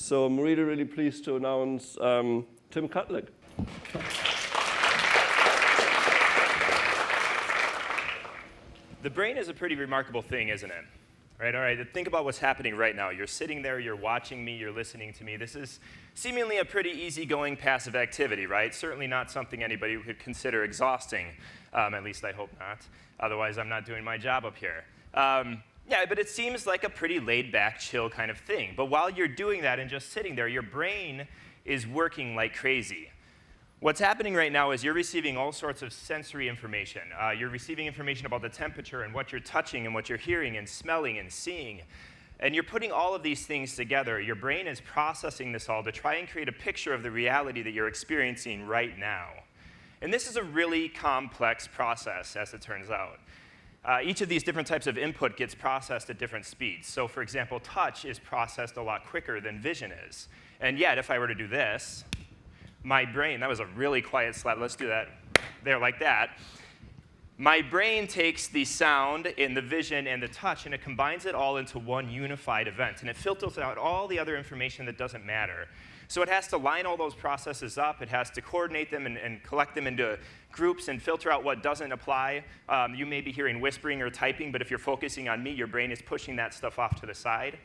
So I'm really, really pleased to announce Tim Kadlec. The brain is a pretty remarkable thing, isn't it? Right, all right, think about what's happening right now. You're sitting there, you're watching me, you're listening to me. This is seemingly a pretty easygoing passive activity, right? Certainly not something anybody would consider exhausting, at least I hope not. Otherwise, I'm not doing my job up here. Yeah, but it seems like a pretty laid-back, chill kind of thing. But while you're doing that and just sitting there, your brain is working like crazy. What's happening right now is you're receiving all sorts of sensory information. You're receiving information about the temperature and what you're touching and what you're hearing and smelling and seeing. And you're putting all of these things together. Your brain is processing this all to try and create a picture of the reality that you're experiencing right now. And this is a really complex process, as it turns out. Each of these different types of input gets processed at different speeds. So for example, touch is processed a lot quicker than vision is. And yet, if I were to do this, my brain, that was a really quiet slap, let's do that there like that. My brain takes the sound and the vision and the touch and it combines it all into one unified event. And it filters out all the other information that doesn't matter. So it has to line all those processes up. It has to coordinate them and collect them into groups and filter out what doesn't apply. You may be hearing whispering or typing, but if you're focusing on me, your brain is pushing that stuff off to the side.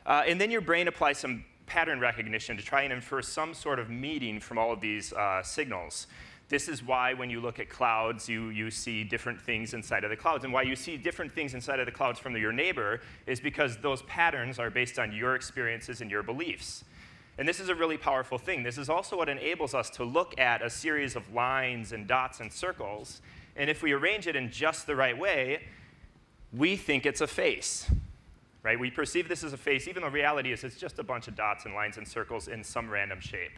And then your brain applies some pattern recognition to try and infer some sort of meaning from all of these signals. This is why when you look at clouds, you see different things inside of the clouds. And why you see different things inside of the clouds from your neighbor is because those patterns are based on your experiences and your beliefs. And this is a really powerful thing. This is also what enables us to look at a series of lines and dots and circles. And if we arrange it in just the right way, we think it's a face. Right? We perceive this as a face, even though reality is it's just a bunch of dots and lines and circles in some random shape.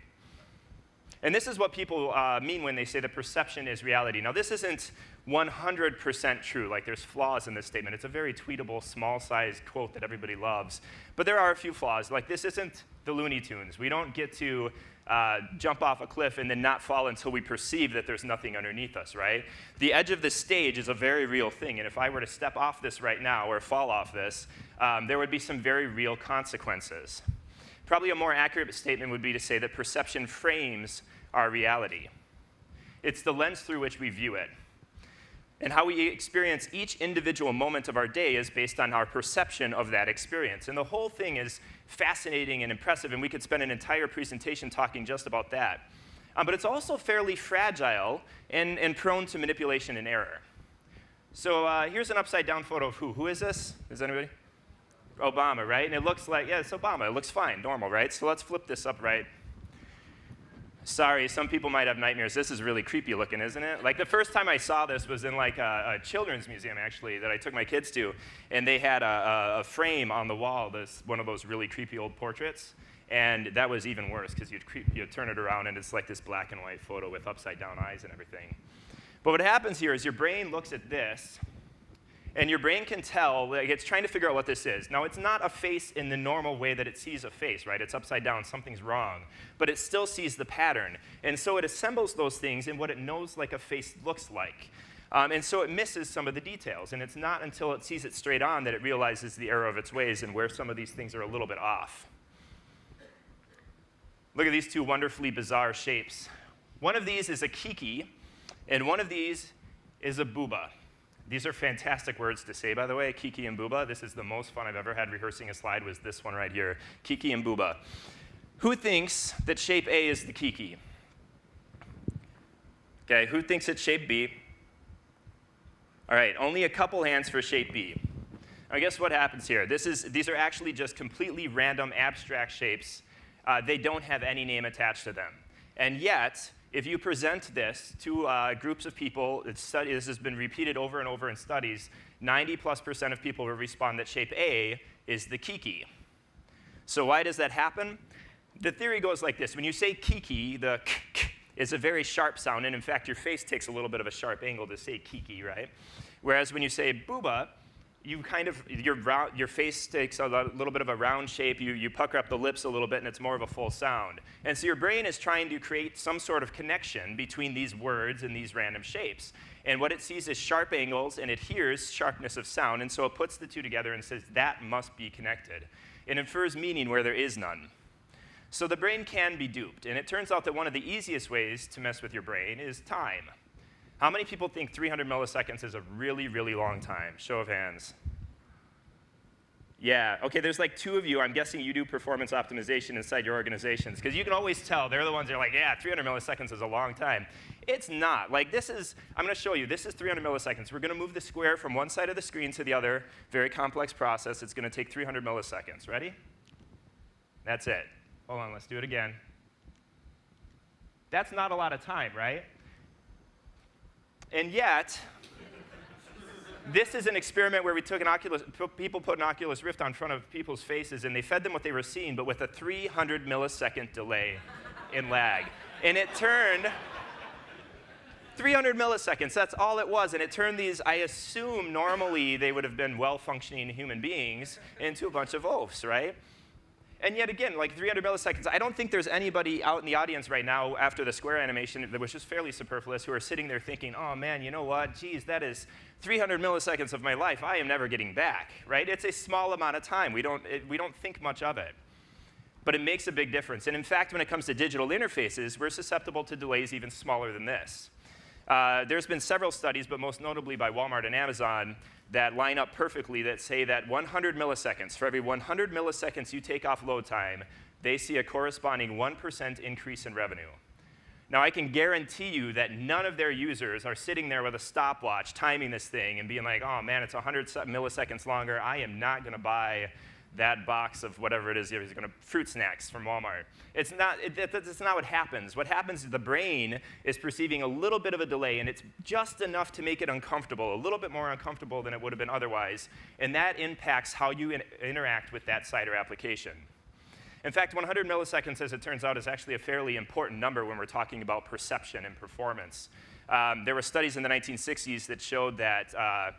And this is what people mean when they say that perception is reality. Now, this isn't 100% true. Like, there's flaws in this statement. It's a very tweetable, small-sized quote that everybody loves. But there are a few flaws. Like, this isn't the Looney Tunes. We don't get to jump off a cliff and then not fall until we perceive that there's nothing underneath us, right? The edge of the stage is a very real thing. And if I were to step off this right now or fall off this, there would be some very real consequences. Probably a more accurate statement would be to say that perception frames our reality. It's the lens through which we view it. And how we experience each individual moment of our day is based on our perception of that experience. And the whole thing is fascinating and impressive, and we could spend an entire presentation talking just about that. But it's also fairly fragile and prone to manipulation and error. So here's an upside-down photo of who? Who is this? Is anybody? Obama, right? And it looks like, yeah, it's Obama. It looks fine, normal, right? So let's flip this up, right? Sorry, some people might have nightmares. This is really creepy looking, isn't it? Like, the first time I saw this was in like a children's museum, actually, that I took my kids to. And they had a frame on the wall, one of those really creepy old portraits. And that was even worse, because you'd turn it around, and it's like this black and white photo with upside-down eyes and everything. But what happens here is your brain looks at this, and your brain can tell, like, it's trying to figure out what this is. Now, it's not a face in the normal way that it sees a face, right? It's upside down, something's wrong. But it still sees the pattern. And so it assembles those things in what it knows like a face looks like. And so it misses some of the details. And it's not until it sees it straight on that it realizes the error of its ways and where some of these things are a little bit off. Look at these two wonderfully bizarre shapes. One of these is a kiki, and one of these is a booba. These are fantastic words to say, by the way, kiki and booba. This is the most fun I've ever had rehearsing a slide, was this one right here, kiki and booba. Who thinks that shape A is the kiki? Okay, who thinks it's shape B? All right, only a couple hands for shape B. Now, guess what happens here? These are actually just completely random, abstract shapes. They don't have any name attached to them. And yet, if you present this to groups of people, this has been repeated over and over in studies, 90+% of people will respond that shape A is the kiki. So why does that happen? The theory goes like this. When you say kiki, the k is a very sharp sound, and in fact, your face takes a little bit of a sharp angle to say kiki, right? Whereas when you say booba, your face takes a little bit of a round shape, you pucker up the lips a little bit, and it's more of a full sound. And so your brain is trying to create some sort of connection between these words and these random shapes. And what it sees is sharp angles, and it hears sharpness of sound, and so it puts the two together and says, that must be connected. It infers meaning where there is none. So the brain can be duped. And it turns out that one of the easiest ways to mess with your brain is time. How many people think 300 milliseconds is a really, really long time? Show of hands. Yeah, OK, there's like 2 of you. I'm guessing you do performance optimization inside your organizations. Because you can always tell. They're the ones that are like, yeah, 300 milliseconds is a long time. It's not. Like, this is, I'm going to show you. This is 300 milliseconds. We're going to move the square from one side of the screen to the other. Very complex process. It's going to take 300 milliseconds. Ready? That's it. Hold on, let's do it again. That's not a lot of time, right? And yet, this is an experiment where we took people put an Oculus Rift on front of people's faces, and they fed them what they were seeing, but with a 300 millisecond delay in lag. And it turned 300 milliseconds, that's all it was. And it turned these, I assume normally they would have been well-functioning human beings, into a bunch of oafs, right? And yet again, like 300 milliseconds, I don't think there's anybody out in the audience right now after the square animation that was just fairly superfluous who are sitting there thinking, oh man, you know what, geez, that is 300 milliseconds of my life I am never getting back, right? It's a small amount of time. We don't think much of it. But it makes a big difference. And in fact, when it comes to digital interfaces, we're susceptible to delays even smaller than this. There's been several studies, but most notably by Walmart and Amazon, that line up perfectly that say that 100 milliseconds, for every 100 milliseconds you take off load time, they see a corresponding 1% increase in revenue. Now, I can guarantee you that none of their users are sitting there with a stopwatch timing this thing and being like, oh man, it's 100 milliseconds longer. I am not going to buy that box of whatever it is, fruit snacks from Walmart. That's not what happens. What happens is the brain is perceiving a little bit of a delay, and it's just enough to make it uncomfortable, a little bit more uncomfortable than it would have been otherwise, and that impacts how you interact with that site or application. In fact, 100 milliseconds, as it turns out, is actually a fairly important number when we're talking about perception and performance. There were studies in the 1960s that showed that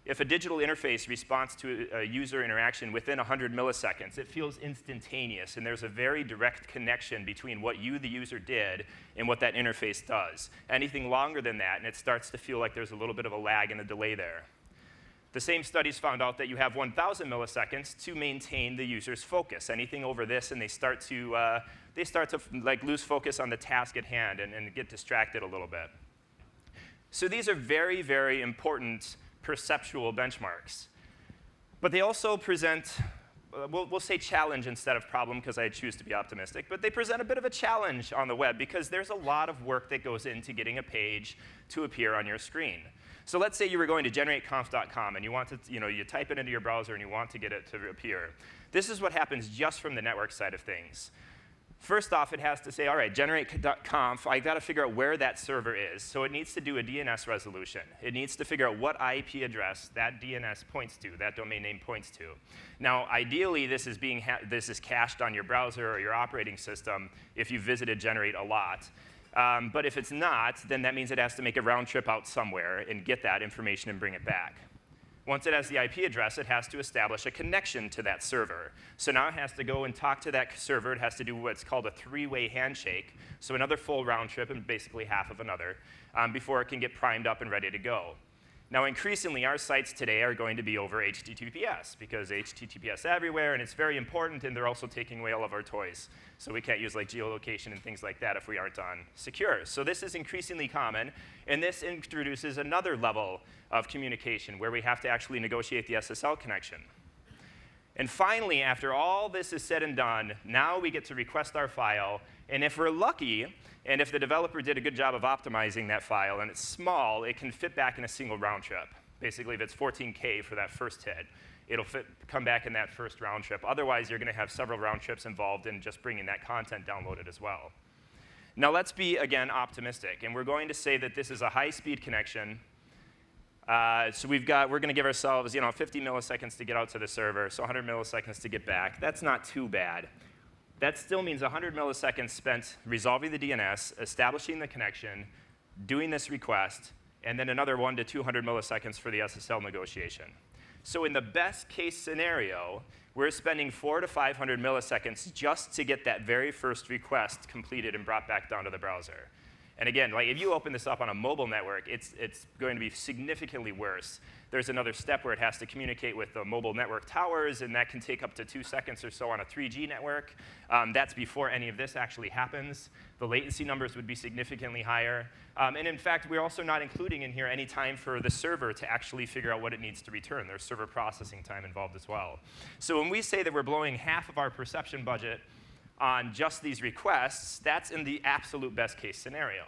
if a digital interface responds to a user interaction within 100 milliseconds, it feels instantaneous, and there's a very direct connection between what you, the user, did and what that interface does. Anything longer than that, and it starts to feel like there's a little bit of a lag and a delay there. The same studies found out that you have 1,000 milliseconds to maintain the user's focus. Anything over this, and they start to like lose focus on the task at hand and get distracted a little bit. So these are very, very important perceptual benchmarks. But they also present, we'll say challenge instead of problem because I choose to be optimistic, but they present a bit of a challenge on the web because there's a lot of work that goes into getting a page to appear on your screen. So let's say you were going to generateconf.com and you want to, you type it into your browser and you want to get it to appear. This is what happens just from the network side of things. First off, it has to say, all right, generate.conf, I've got to figure out where that server is. So it needs to do a DNS resolution. It needs to figure out what IP address that DNS points to, that domain name points to. Now, ideally, this is cached on your browser or your operating system if you visited Generate a lot. But if it's not, then that means it has to make a round trip out somewhere and get that information and bring it back. Once it has the IP address, it has to establish a connection to that server. So now it has to go and talk to that server. It has to do what's called a 3-way handshake, so another full round trip and basically half of another, before it can get primed up and ready to go. Now, increasingly, our sites today are going to be over HTTPS, because HTTPS everywhere, and it's very important, and they're also taking away all of our toys. So we can't use like geolocation and things like that if we aren't on secure. So this is increasingly common, and this introduces another level of communication where we have to actually negotiate the SSL connection. And finally, after all this is said and done, now we get to request our file, and if we're lucky, and if the developer did a good job of optimizing that file, and it's small, it can fit back in a single round trip. Basically, if it's 14K for that first hit, it'll come back in that first round trip. Otherwise, you're going to have several round trips involved in just bringing that content downloaded as well. Now, let's be, again, optimistic. And we're going to say that this is a high-speed connection. So we're going to give ourselves 50 milliseconds to get out to the server, so 100 milliseconds to get back. That's not too bad. That still means 100 milliseconds spent resolving the DNS, establishing the connection, doing this request, and then another 100 to 200 milliseconds for the SSL negotiation. So in the best case scenario, we're spending 400 to 500 milliseconds just to get that very first request completed and brought back down to the browser. And again, like if you open this up on a mobile network, it's going to be significantly worse. There's another step where it has to communicate with the mobile network towers, and that can take up to 2 seconds or so on a 3G network. That's before any of this actually happens. The latency numbers would be significantly higher. And in fact, we're also not including in here any time for the server to actually figure out what it needs to return. There's server processing time involved as well. So when we say that we're blowing half of our perception budget on just these requests, that's in the absolute best case scenario.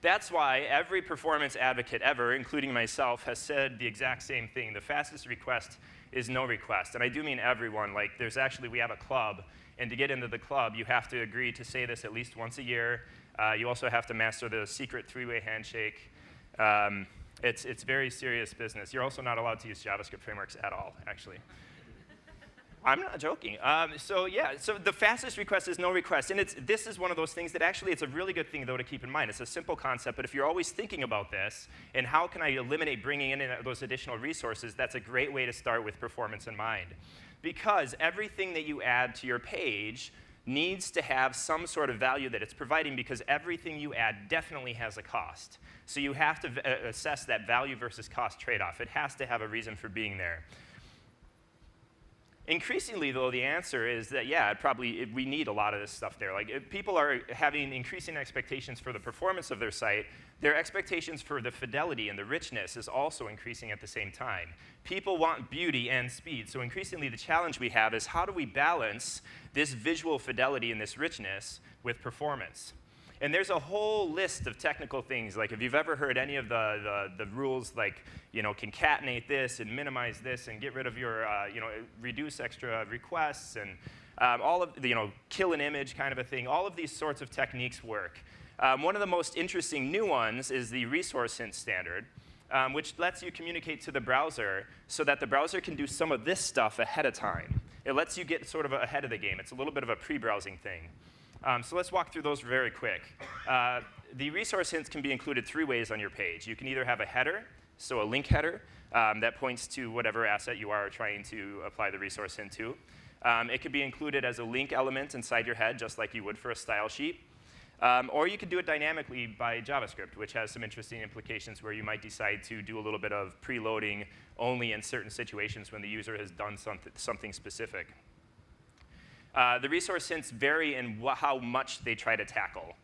That's why every performance advocate ever, including myself, has said the exact same thing. The fastest request is no request. And I do mean everyone. Like, we have a club. And to get into the club, you have to agree to say this at least once a year. You also have to master the secret 3-way handshake. It's very serious business. You're also not allowed to use JavaScript frameworks at all, actually. I'm not joking. So the fastest request is no request. And this is one of those things that actually it's a really good thing, though, to keep in mind. It's a simple concept, but if you're always thinking about this, and how can I eliminate bringing in those additional resources, that's a great way to start with performance in mind. Because everything that you add to your page needs to have some sort of value that it's providing, because everything you add definitely has a cost. So you have to assess that value versus cost trade-off. It has to have a reason for being there. Increasingly, though, the answer is that, yeah, we need a lot of this stuff there. Like, if people are having increasing expectations for the performance of their site, their expectations for the fidelity and the richness is also increasing at the same time. People want beauty and speed. So increasingly, the challenge we have is how do we balance this visual fidelity and this richness with performance? And there's a whole list of technical things. Like, if you've ever heard any of the rules, like, concatenate this and minimize this and get rid of your, reduce extra requests and all of, kill an image kind of a thing. All of these sorts of techniques work. One of the most interesting new ones is the resource hint standard, which lets you communicate to the browser so that the browser can do some of this stuff ahead of time. It lets you get sort of ahead of the game. It's a little bit of a pre-browsing thing. So let's walk through those very quick. The resource hints can be included 3 ways on your page. You can either have a header, so a link header, that points to whatever asset you are trying to apply the resource hint to. It could be included as a link element inside your head, just like you would for a style sheet. Or you could do it dynamically by JavaScript, which has some interesting implications where you might decide to do a little bit of preloading only in certain situations when the user has done something specific. The resource hints vary in how much they try to tackle.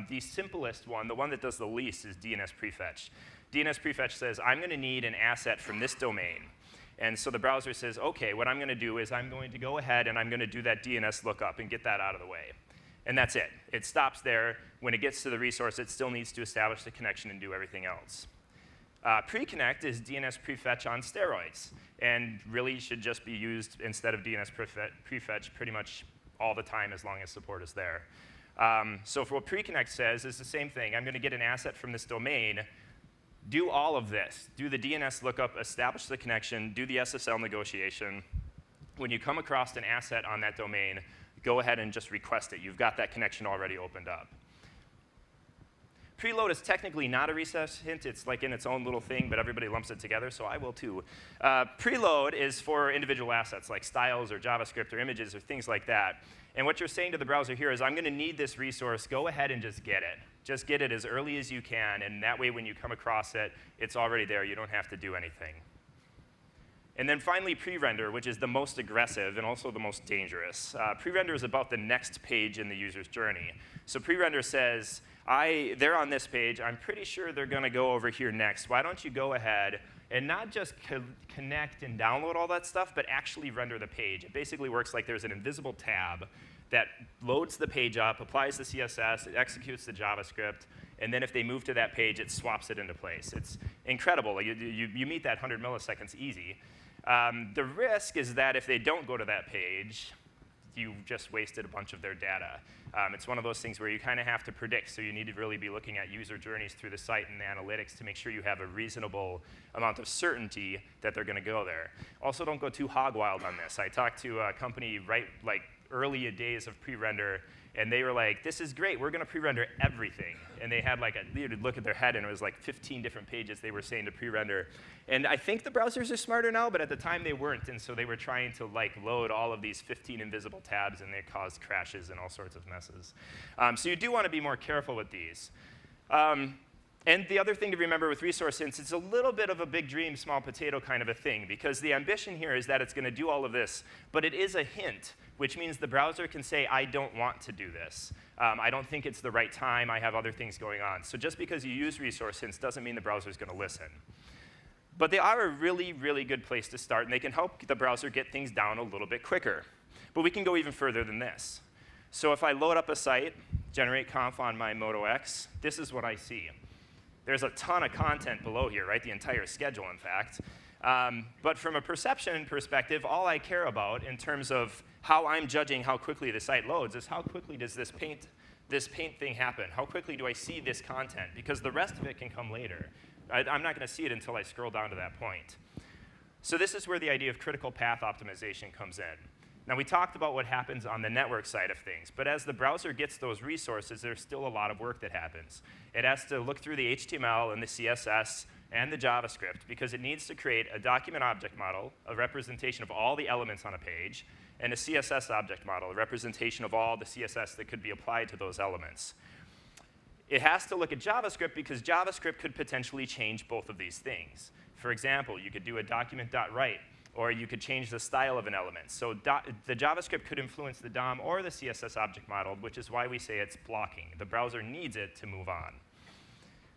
The simplest one, the one that does the least, is DNS prefetch. DNS prefetch says, I'm going to need an asset from this domain. And so the browser says, OK, what I'm going to do is I'm going to go ahead and I'm going to do that DNS lookup and get that out of the way. And that's it. It stops there. When it gets to the resource, it still needs to establish the connection and do everything else. Pre-connect is DNS prefetch on steroids, and really should just be used instead of DNS prefetch pretty much all the time as long as support is there. So for what pre-connect says is the same thing. I'm going to get an asset from this domain, do all of this. Do the DNS lookup, establish the connection, do the SSL negotiation. When you come across an asset on that domain, go ahead and just request it. You've got that connection already opened up. Preload is technically not a resource hint. It's like in its own little thing, but everybody lumps it together, so I will too. Preload is for individual assets like styles or JavaScript or images or things like that. And what you're saying to the browser here is, I'm going to need this resource. Go ahead and just get it. Just get it as early as you can, and that way when you come across it, it's already there. You don't have to do anything. And then finally, pre-render, which is the most aggressive and also the most dangerous. Pre-render is about the next page in the user's journey. So pre-render says, they're on this page. I'm pretty sure they're going to go over here next. Why don't you go ahead and not just connect and download all that stuff, but actually render the page. It basically works like there's an invisible tab that loads the page up, applies the CSS, it executes the JavaScript, and then if they move to that page, it swaps it into place. It's incredible. You meet that 100 milliseconds easy. The risk is that if they don't go to that page, you just wasted a bunch of their data. It's one of those things where you kind of have to predict, so you need to really be looking at user journeys through the site and analytics to make sure you have a reasonable amount of certainty that they're going to go there. Also, don't go too hog wild on this. I talked to a company early days of pre-render, and they were like, this is great, we're going to pre-render everything. And they had like you'd look at their head, and it was like 15 different pages they were saying to pre-render. And I think the browsers are smarter now, but at the time they weren't, and so they were trying to like load all of these 15 invisible tabs, and they caused crashes and all sorts of messes. So you do want to be more careful with these. And the other thing to remember with resource hints, it's a little bit of a big dream, small potato kind of a thing, because the ambition here is that it's going to do all of this, but it is a hint, which means the browser can say, I don't want to do this. I don't think it's the right time. I have other things going on. So just because you use resource hints doesn't mean the browser is going to listen. But they are a really, really good place to start, and they can help the browser get things down a little bit quicker. But we can go even further than this. So if I load up a site, generate conf on my Moto X, this is what I see. There's a ton of content below here, right? The entire schedule, in fact. But from a perception perspective, all I care about in terms of how I'm judging how quickly the site loads is how quickly does this paint thing happen? How quickly do I see this content? Because the rest of it can come later. I'm not going to see it until I scroll down to that point. So this is where the idea of critical path optimization comes in. Now, we talked about what happens on the network side of things, but as the browser gets those resources, there's still a lot of work that happens. It has to look through the HTML and the CSS and the JavaScript because it needs to create a document object model, a representation of all the elements on a page, and a CSS object model, a representation of all the CSS that could be applied to those elements. It has to look at JavaScript because JavaScript could potentially change both of these things. For example, you could do a document.write, or you could change the style of an element. So the JavaScript could influence the DOM or the CSS object model, which is why we say it's blocking. The browser needs it to move on.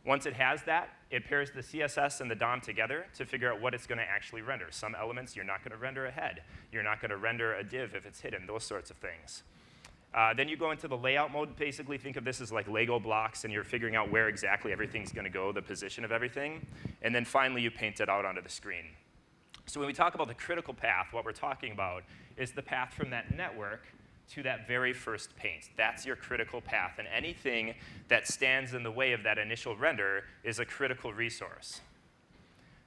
Once it has that, it pairs the CSS and the DOM together to figure out what it's going to actually render. Some elements you're not going to render a head. You're not going to render a div if it's hidden, those sorts of things. Then you go into the layout mode. Basically, think of this as like Lego blocks, and you're figuring out where exactly everything's going to go, the position of everything. And then finally, you paint it out onto the screen. So when we talk about the critical path, what we're talking about is the path from that network to that very first paint. That's your critical path. And anything that stands in the way of that initial render is a critical resource.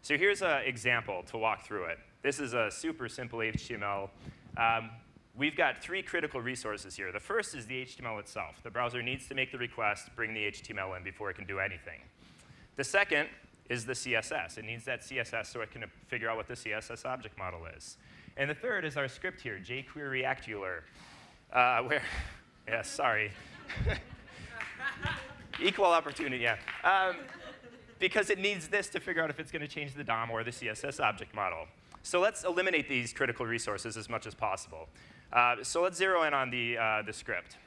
So here's an example to walk through it. This is a super simple HTML. We've got 3 critical resources here. The first is the HTML itself. The browser needs to make the request, bring the HTML in before it can do anything. The second is the CSS. It needs that CSS so it can figure out what the CSS object model is. And the third is our script here, jQueryActular, sorry. Equal opportunity, yeah. Because it needs this to figure out if it's going to change the DOM or the CSS object model. So let's eliminate these critical resources as much as possible. So let's zero in on the script.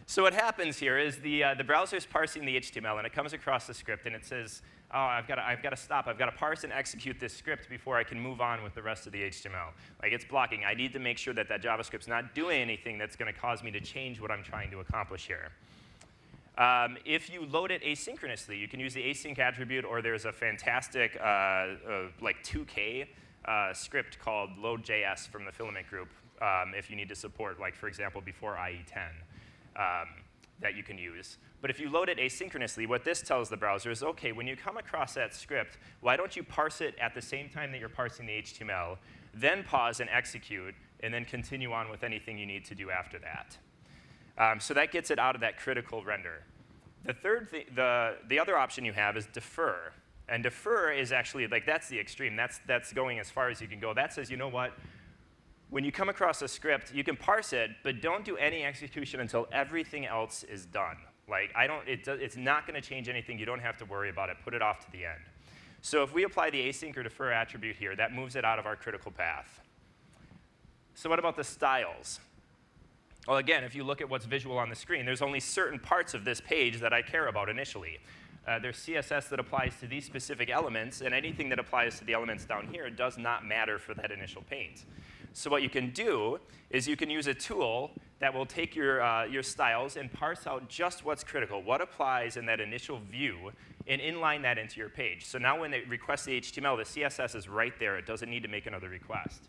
So what happens here is the browser's parsing the HTML, and it comes across the script, and it says, oh, I've got to stop. I've got to parse and execute this script before I can move on with the rest of the HTML. Like, it's blocking. I need to make sure that that JavaScript's not doing anything that's going to cause me to change what I'm trying to accomplish here. If you load it asynchronously, you can use the async attribute, or there's a fantastic like 2K script called load.js from the Filament group if you need to support, like, for example, before IE10. That you can use. But if you load it asynchronously, what this tells the browser is, OK, when you come across that script, why don't you parse it at the same time that you're parsing the HTML, then pause and execute, and then continue on with anything you need to do after that. So that gets it out of that critical render. The other option you have is defer. And defer is actually, like, that's the extreme. That's going as far as you can go. That says, you know what? When you come across a script, you can parse it, but don't do any execution until everything else is done. Like, it's not going to change anything. You don't have to worry about it. Put it off to the end. So if we apply the async or defer attribute here, that moves it out of our critical path. So what about the styles? Well, again, if you look at what's visual on the screen, there's only certain parts of this page that I care about initially. There's CSS that applies to these specific elements, and anything that applies to the elements down here does not matter for that initial paint. So what you can do is you can use a tool that will take your styles and parse out just what's critical, what applies in that initial view, and inline that into your page. So now when they request the HTML, the CSS is right there. It doesn't need to make another request.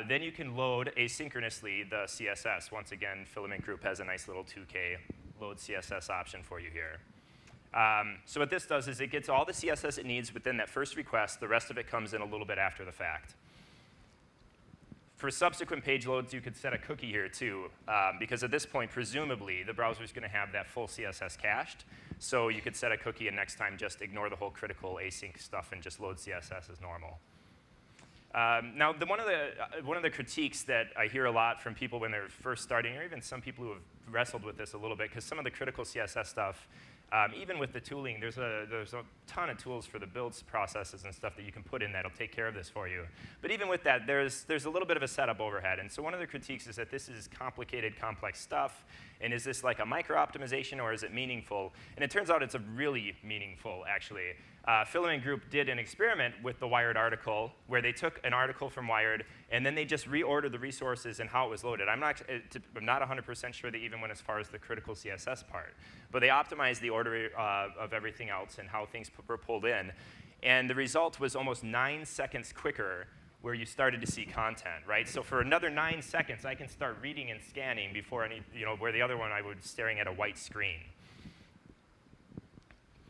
Then you can load asynchronously the CSS. Once again, Filament Group has a nice little 2K load CSS option for you here. So what this does is it gets all the CSS it needs within that first request. The rest of it comes in a little bit after the fact. For subsequent page loads, you could set a cookie here too, because at this point, presumably, the browser is going to have that full CSS cached. So you could set a cookie, and next time, just ignore the whole critical async stuff and just load CSS as normal. Now, one of the critiques that I hear a lot from people when they're first starting, or even some people who have wrestled with this a little bit, because some of the critical CSS stuff, even with the tooling, there's a ton of tools for the builds processes and stuff that you can put in that'll take care of this for you. But even with that, there's a little bit of a setup overhead. And so one of the critiques is that this is complicated, complex stuff. And is this like a micro-optimization, or is it meaningful? And it turns out it's a really meaningful, actually. Filament Group did an experiment with the Wired article, where they took an article from Wired, and then they just reordered the resources and how it was loaded. I'm not 100% sure they even went as far as the critical CSS part. But they optimized the order of everything else and how things were pulled in. And the result was almost 9 seconds quicker where you started to see content, right? So for another 9 seconds, I can start reading and scanning before where the other one I was staring at a white screen.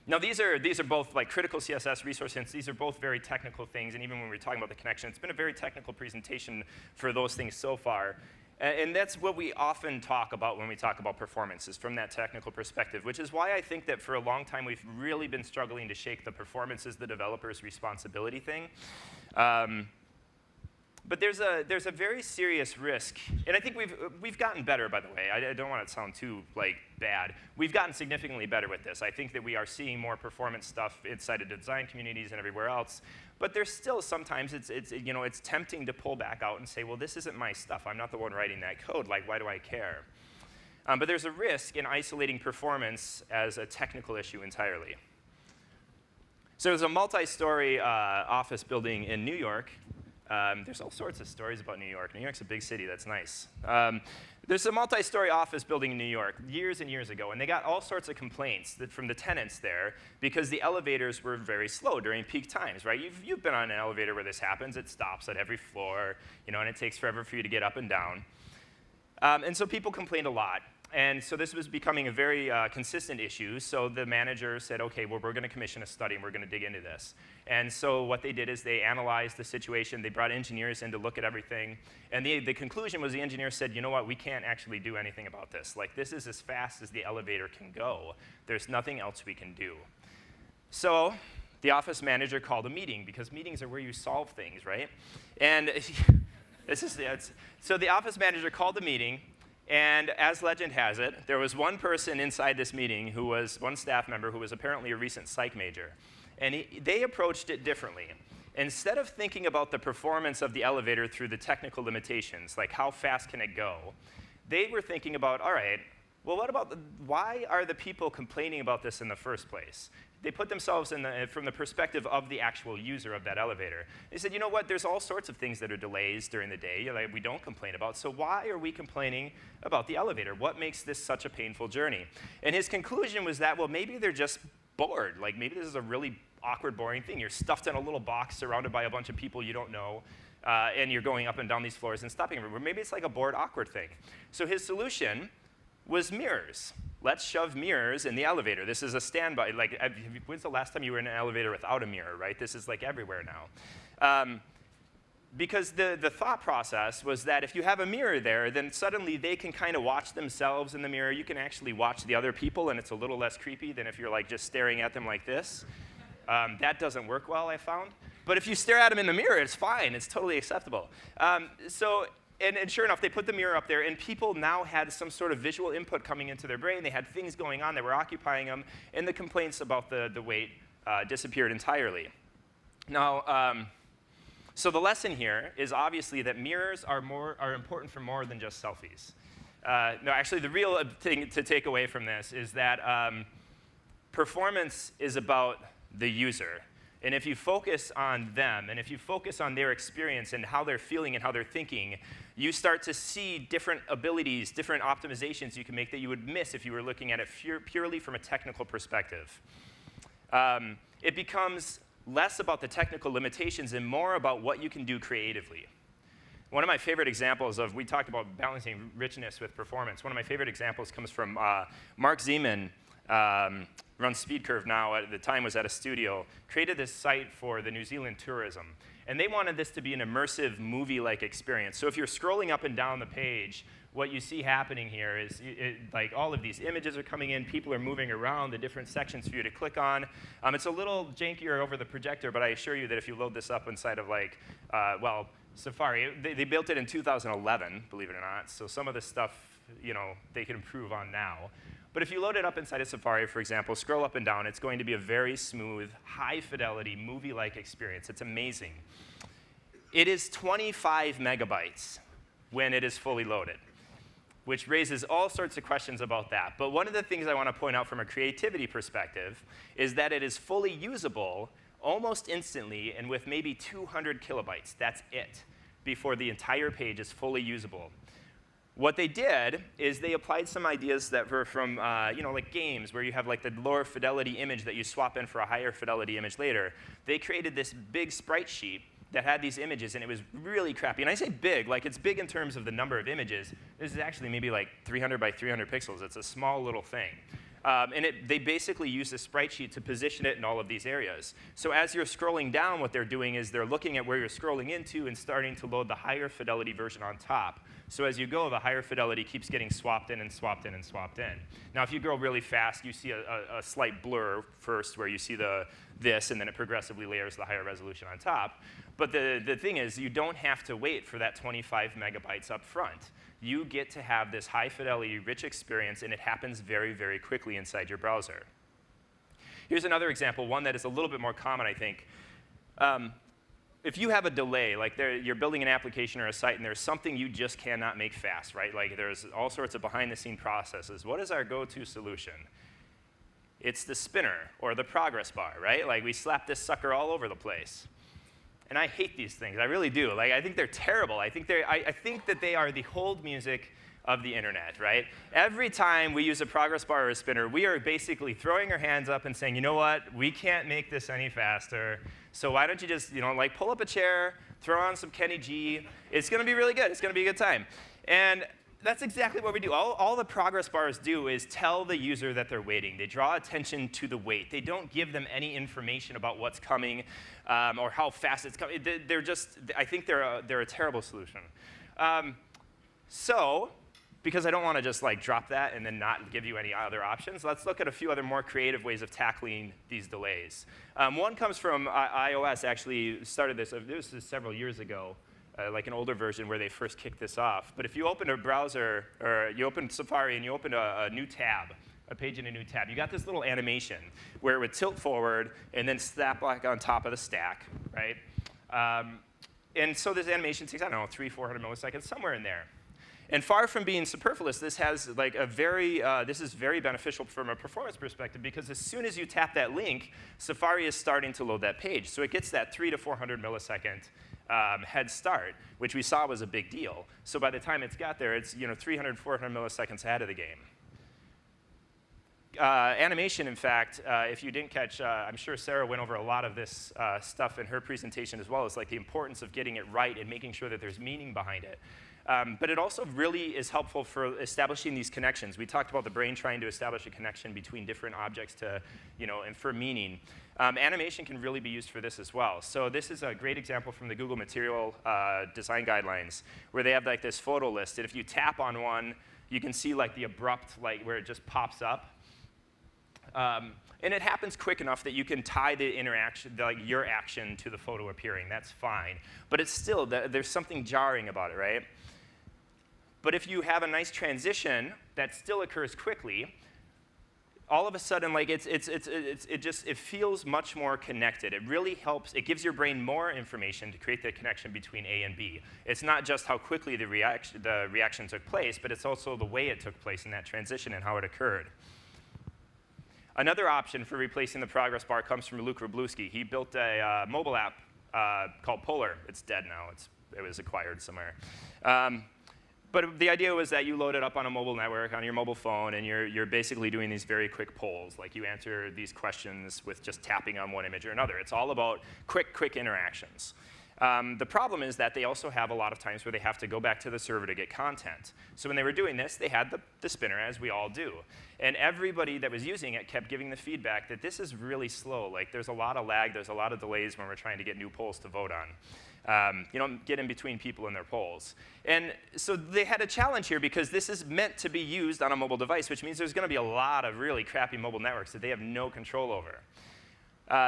Now these are both like critical CSS resource hints. These are both very technical things, and even when we're talking about the connection, it's been a very technical presentation for those things so far. And that's what we often talk about when we talk about performance, is from that technical perspective, which is why I think that for a long time we've really been struggling to shake the performance is the developer's responsibility thing. But there's a very serious risk, and I think we've gotten better, by the way. I don't want to sound too bad. We've gotten significantly better with this. I think that we are seeing more performance stuff inside of design communities and everywhere else. But there's still sometimes it's tempting to pull back out and say, well, this isn't my stuff. I'm not the one writing that code. Like, why do I care? But there's a risk in isolating performance as a technical issue entirely. So there's a multi-story office building in New York. There's all sorts of stories about New York. New York's a big city. That's nice. There's a multi-story office building in New York years and years ago, and they got all sorts of complaints from the tenants there because the elevators were very slow during peak times, right? You've been on an elevator where this happens. It stops at every floor, and it takes forever for you to get up and down. And so people complained a lot. And so this was becoming a very consistent issue. So the manager said, OK, well, we're going to commission a study, and we're going to dig into this. And so what they did is they analyzed the situation. They brought engineers in to look at everything. And the conclusion was the engineers said, you know what, we can't actually do anything about this. Like, this is as fast as the elevator can go. There's nothing else we can do. So the office manager called a meeting, because meetings are where you solve things, right? And so the office manager called the meeting. And as legend has it, there was one person inside this meeting who was one staff member who was apparently a recent psych major. And they approached it differently. Instead of thinking about the performance of the elevator through the technical limitations, like how fast can it go, they were thinking about, all right, well, why are the people complaining about this in the first place? They put themselves from the perspective of the actual user of that elevator. They said, you know what, there's all sorts of things that are delays during the day that we don't complain about, so why are we complaining about the elevator? What makes this such a painful journey? And his conclusion was that, well, maybe they're just bored. Like, maybe this is a really awkward, boring thing. You're stuffed in a little box surrounded by a bunch of people you don't know, and you're going up and down these floors and stopping everywhere. Maybe it's like a bored, awkward thing. So his solution was mirrors. Let's shove mirrors in the elevator. This is a standby. Like, when's the last time you were in an elevator without a mirror, right? This is like everywhere now. Because the thought process was that if you have a mirror there, then suddenly they can kind of watch themselves in the mirror. You can actually watch the other people, and it's a little less creepy than if you're like just staring at them like this. That doesn't work well, I found. But if you stare at them in the mirror, it's fine. It's totally acceptable. And sure enough, they put the mirror up there, and people now had some sort of visual input coming into their brain. They had things going on that were occupying them, and the complaints about the wait disappeared entirely. Now, so the lesson here is obviously that mirrors are important for more than just selfies. No, actually, the real thing to take away from this is that performance is about the user. And if you focus on them, and if you focus on their experience and how they're feeling and how they're thinking, you start to see different abilities, different optimizations you can make that you would miss if you were looking at it purely from a technical perspective. It becomes less about the technical limitations and more about what you can do creatively. One of my favorite examples we talked about balancing richness with performance. One of my favorite examples comes from Mark Zeman, runs Speed Curve now, at the time was at a studio, created this site for the New Zealand tourism. And they wanted this to be an immersive movie-like experience. So if you're scrolling up and down the page, what you see happening here is like all of these images are coming in, people are moving around the different sections for you to click on. It's a little jankier over the projector, but I assure you that if you load this up inside of like, well, Safari, they built it in 2011, believe it or not, so some of this stuff, you know, they can improve on now. But if you load it up inside of Safari, for example, scroll up and down, it's going to be a very smooth, high-fidelity, movie-like experience. It's amazing. It is 25 megabytes when it is fully loaded, which raises all sorts of questions about that. But one of the things I want to point out from a creativity perspective is that it is fully usable almost instantly and with maybe 200 kilobytes. That's it, before the entire page is fully usable. What they did is they applied some ideas that were from, you know, like games where you have like the lower fidelity image that you swap in for a higher fidelity image later. They created this big sprite sheet that had these images, and it was really crappy. And I say big, like it's big in terms of the number of images. This is actually maybe like 300 by 300 pixels. It's a small little thing. And they basically use a sprite sheet to position it in all of these areas. So as you're scrolling down, what they're doing is they're looking at where you're scrolling into and starting to load the higher fidelity version on top. So as you go, the higher fidelity keeps getting swapped in and swapped in and swapped in. Now, if you go really fast, you see a slight blur first where you see this, and then it progressively layers the higher resolution on top. But the thing is, you don't have to wait for that 25 megabytes up front. You get to have this high-fidelity, rich experience, and it happens very, very quickly inside your browser. Here's another example, one that is a little bit more common, I think. If you have a delay, like you're building an application or a site, and there's something you just cannot make fast, right? Like there's all sorts of behind-the-scene processes. What is our go-to solution? It's the spinner or the progress bar, right? Like we slap this sucker all over the place. And I hate these things. I really do. Like, I think they're terrible. I think that they are the hold music of the internet, right? Every time we use a progress bar or a spinner, we are basically throwing our hands up and saying, you know what? We can't make this any faster. So why don't you just, you know, like pull up a chair, throw on some Kenny G. It's going to be really good. It's going to be a good time. And that's exactly what we do. All the progress bars do is tell the user that they're waiting. They draw attention to the wait. They don't give them any information about what's coming or how fast it's coming. They're just, I think they're a terrible solution. So, because I don't want to just like drop that and then not give you any other options, let's look at a few other more creative ways of tackling these delays. One comes from iOS. Actually started this was several years ago. Like an older version where they first kicked this off. But if you open a browser, or you open Safari and you open a new tab, a page in a new tab, you got this little animation where it would tilt forward and then snap back on top of the stack, right? And so this animation takes, I don't know, 300-400 milliseconds, somewhere in there. And far from being superfluous, this has like this is very beneficial from a performance perspective because as soon as you tap that link, Safari is starting to load that page. So it gets that 300 to 400 millisecond head start, which we saw was a big deal. So by the time it's got there, it's 300, 400 milliseconds ahead of the game. Animation, in fact, if you didn't catch, I'm sure Sarah went over a lot of this stuff in her presentation as well. It's like the importance of getting it right and making sure that there's meaning behind it. But it also really is helpful for establishing these connections. We talked about the brain trying to establish a connection between different objects to, and for meaning. Animation can really be used for this as well. So this is a great example from the Google Material Design Guidelines, where they have like this photo list. And if you tap on one, you can see like the abrupt, like where it just pops up. And it happens quick enough that you can tie the interaction, like your action, to the photo appearing. That's fine. But it's still, there's something jarring about it, right? But if you have a nice transition that still occurs quickly, all of a sudden, like it feels much more connected. It really helps. It gives your brain more information to create the connection between A and B. It's not just how quickly the reaction took place, but it's also the way it took place in that transition and how it occurred. Another option for replacing the progress bar comes from Luke Wroblewski. He built a mobile app called Polar. It's dead now. It was acquired somewhere. But the idea was that you load it up on a mobile network, on your mobile phone, and you're basically doing these very quick polls. Like you answer these questions with just tapping on one image or another. It's all about quick interactions. The problem is that they also have a lot of times where they have to go back to the server to get content. So when they were doing this, they had the spinner, as we all do. And everybody that was using it kept giving the feedback that this is really slow. Like, there's a lot of lag, there's a lot of delays when we're trying to get new polls to vote on. You don't get in between people in their polls. And so they had a challenge here because this is meant to be used on a mobile device, which means there's going to be a lot of really crappy mobile networks that they have no control over.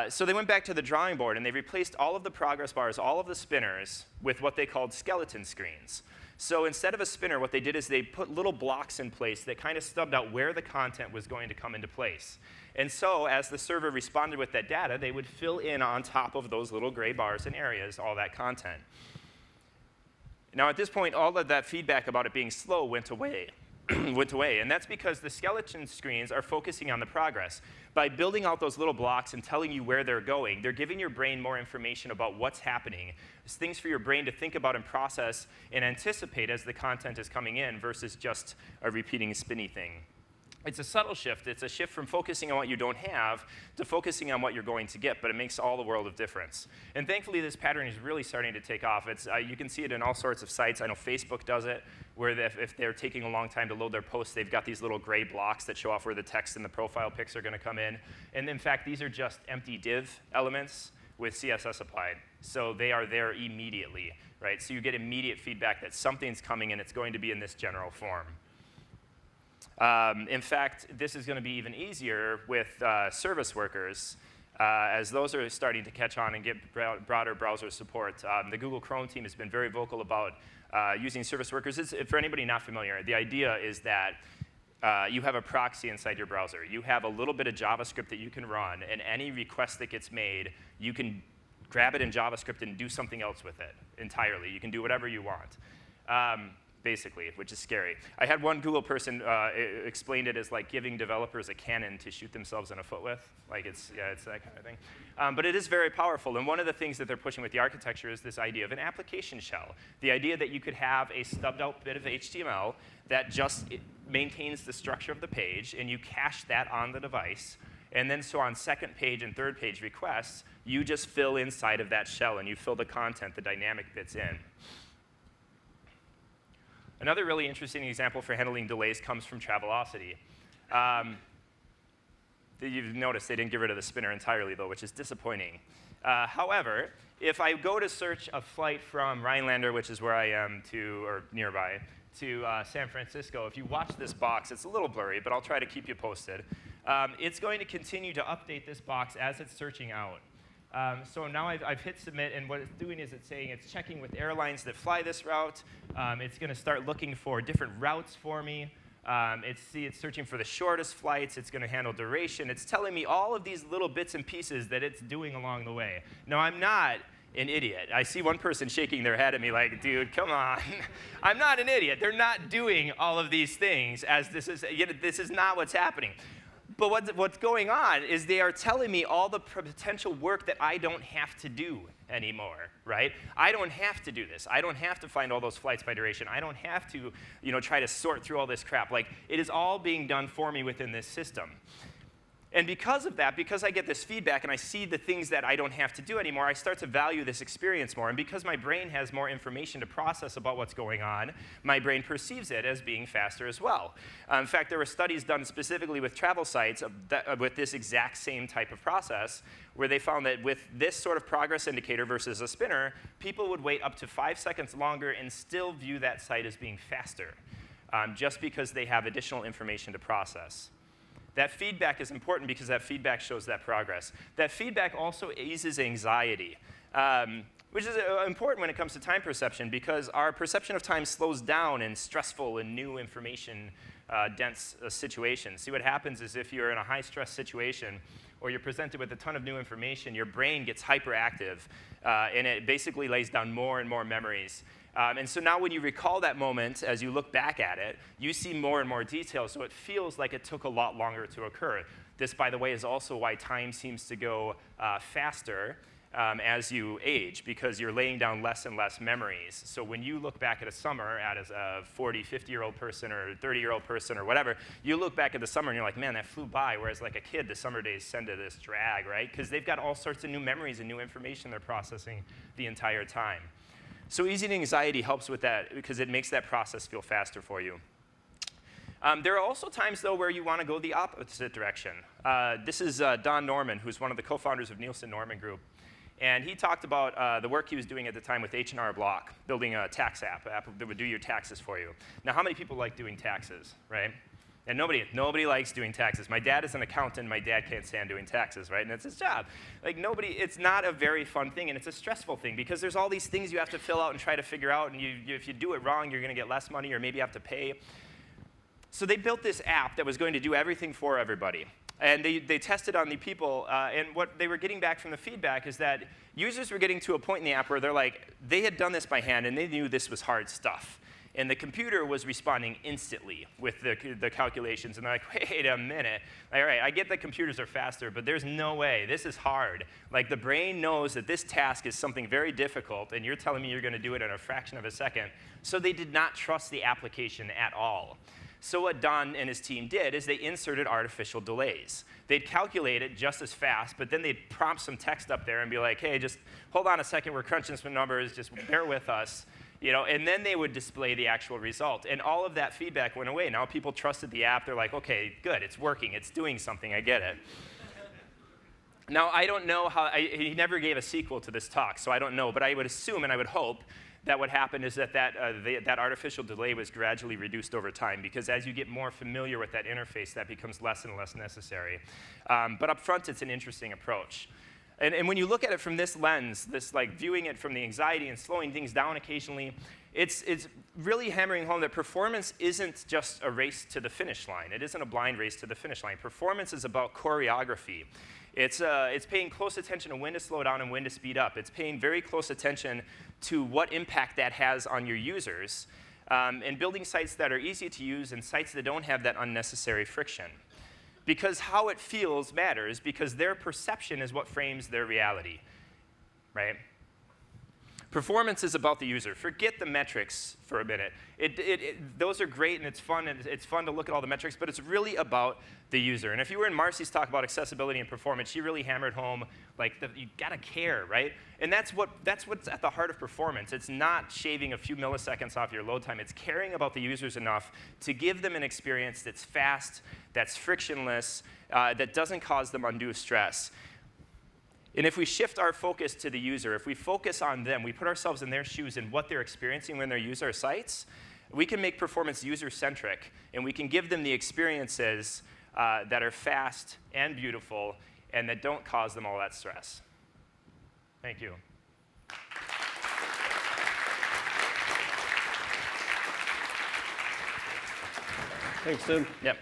So they went back to the drawing board, and they replaced all of the progress bars, all of the spinners, with what they called skeleton screens. So instead of a spinner, what they did is they put little blocks in place that kind of stubbed out where the content was going to come into place. And so as the server responded with that data, they would fill in on top of those little gray bars and areas all that content. Now at this point, all of that feedback about it being slow went away. And that's because the skeleton screens are focusing on the progress. By building out those little blocks and telling you where they're going, they're giving your brain more information about what's happening. It's things for your brain to think about and process and anticipate as the content is coming in versus just a repeating spinny thing. It's a subtle shift. It's a shift from focusing on what you don't have to focusing on what you're going to get, but it makes all the world of difference. And thankfully, this pattern is really starting to take off. You can see it in all sorts of sites. I know Facebook does it, where if they're taking a long time to load their posts, they've got these little gray blocks that show off where the text and the profile pics are going to come in. And in fact, these are just empty div elements with CSS applied. So they are there immediately, right? So you get immediate feedback that something's coming and it's going to be in this general form. In fact, this is going to be even easier with service workers, as those are starting to catch on and get broader browser support. The Google Chrome team has been very vocal about using service workers. For anybody not familiar, the idea is that you have a proxy inside your browser. You have a little bit of JavaScript that you can run, and any request that gets made, you can grab it in JavaScript and do something else with it entirely. You can do whatever you want. Basically, which is scary. I had one Google person explained it as like giving developers a cannon to shoot themselves in the foot with. Like it's that kind of thing. But it is very powerful. And one of the things that they're pushing with the architecture is this idea of an application shell. The idea that you could have a stubbed out bit of HTML that just maintains the structure of the page, and you cache that on the device. And then so on second page and third page requests, you just fill inside of that shell, and you fill the content, the dynamic bits in. Another really interesting example for handling delays comes from Travelocity. You've noticed they didn't get rid of the spinner entirely, though, which is disappointing. However, if I go to search a flight from Rhinelander, which is where I am, or nearby, to San Francisco, if you watch this box, it's a little blurry, but I'll try to keep you posted. It's going to continue to update this box as it's searching out. So now I've hit submit, and what it's doing is it's saying it's checking with airlines that fly this route. It's going to start looking for different routes for me. It's searching for the shortest flights. It's going to handle duration. It's telling me all of these little bits and pieces that it's doing along the way. Now, I'm not an idiot. I see one person shaking their head at me like, dude, come on. I'm not an idiot. They're not doing all of these things as this is not what's happening. But what's going on is they are telling me all the potential work that I don't have to do anymore, right? I don't have to do this. I don't have to find all those flights by duration. I don't have to, try to sort through all this crap. Like, it is all being done for me within this system. And because of that, because I get this feedback and I see the things that I don't have to do anymore, I start to value this experience more. And because my brain has more information to process about what's going on, my brain perceives it as being faster as well. In fact, there were studies done specifically with travel sites with this exact same type of process, where they found that with this sort of progress indicator versus a spinner, people would wait up to 5 seconds longer and still view that site as being faster, just because they have additional information to process. That feedback is important because that feedback shows that progress. That feedback also eases anxiety, which is important when it comes to time perception, because our perception of time slows down in stressful and new information-dense situations. See, what happens is if you're in a high-stress situation or you're presented with a ton of new information, your brain gets hyperactive, and it basically lays down more and more memories. And so now when you recall that moment, as you look back at it, you see more and more detail, so it feels like it took a lot longer to occur. This, by the way, is also why time seems to go faster as you age because you're laying down less and less memories. So when you look back at a summer as a 40, 50-year-old person or 30-year-old person or whatever, you look back at the summer and you're like, man, that flew by. Whereas like a kid, the summer days tend to this drag, right? Because they've got all sorts of new memories and new information they're processing the entire time. So easing anxiety helps with that because it makes that process feel faster for you. There are also times, though, where you want to go the opposite direction. This is Don Norman, who's one of the co-founders of Nielsen Norman Group. And he talked about the work he was doing at the time with H&R Bloq, building a tax app that would do your taxes for you. Now, how many people like doing taxes, right? And nobody likes doing taxes. My dad is an accountant. My dad can't stand doing taxes, right? And it's his job. Like it's not a very fun thing, and it's a stressful thing because there's all these things you have to fill out and try to figure out, and if you do it wrong, you're going to get less money or maybe you have to pay. So they built this app that was going to do everything for everybody. And they tested on the people, and what they were getting back from the feedback is that users were getting to a point in the app where they're like, they had done this by hand, and they knew this was hard stuff. And the computer was responding instantly with the calculations. And they're like, wait a minute. All right, I get that computers are faster, but there's no way. This is hard. Like, the brain knows that this task is something very difficult, and you're telling me you're going to do it in a fraction of a second. So they did not trust the application at all. So what Don and his team did is they inserted artificial delays. They'd calculate it just as fast, but then they'd prompt some text up there and be like, hey, just hold on a second, we're crunching some numbers, just bear with us. And then they would display the actual result. And all of that feedback went away. Now people trusted the app. They're like, OK, good, it's working. It's doing something. I get it. Now, I don't know how. He never gave a sequel to this talk, so I don't know. But I would assume and I would hope that what happened is that artificial delay was gradually reduced over time. Because as you get more familiar with that interface, that becomes less and less necessary. But up front, it's an interesting approach. And when you look at it from this lens, this like viewing it from the anxiety and slowing things down occasionally, it's really hammering home that performance isn't just a race to the finish line. It isn't a blind race to the finish line. Performance is about choreography. It's paying close attention to when to slow down and when to speed up. It's paying very close attention to what impact that has on your users, and building sites that are easy to use and sites that don't have that unnecessary friction. Because how it feels matters, because their perception is what frames their reality, right? Performance is about the user. Forget the metrics for a minute. Those are great, and it's fun to look at all the metrics, but it's really about the user. And if you were in Marcy's talk about accessibility and performance, she really hammered home, like, you gotta care, right? And that's what's at the heart of performance. It's not shaving a few milliseconds off your load time. It's caring about the users enough to give them an experience that's fast, that's frictionless, that doesn't cause them undue stress. And if we shift our focus to the user, if we focus on them, we put ourselves in their shoes and what they're experiencing when they use our sites, we can make performance user-centric, and we can give them the experiences that are fast and beautiful and that don't cause them all that stress. Thank you. Thanks, Tim. Yep.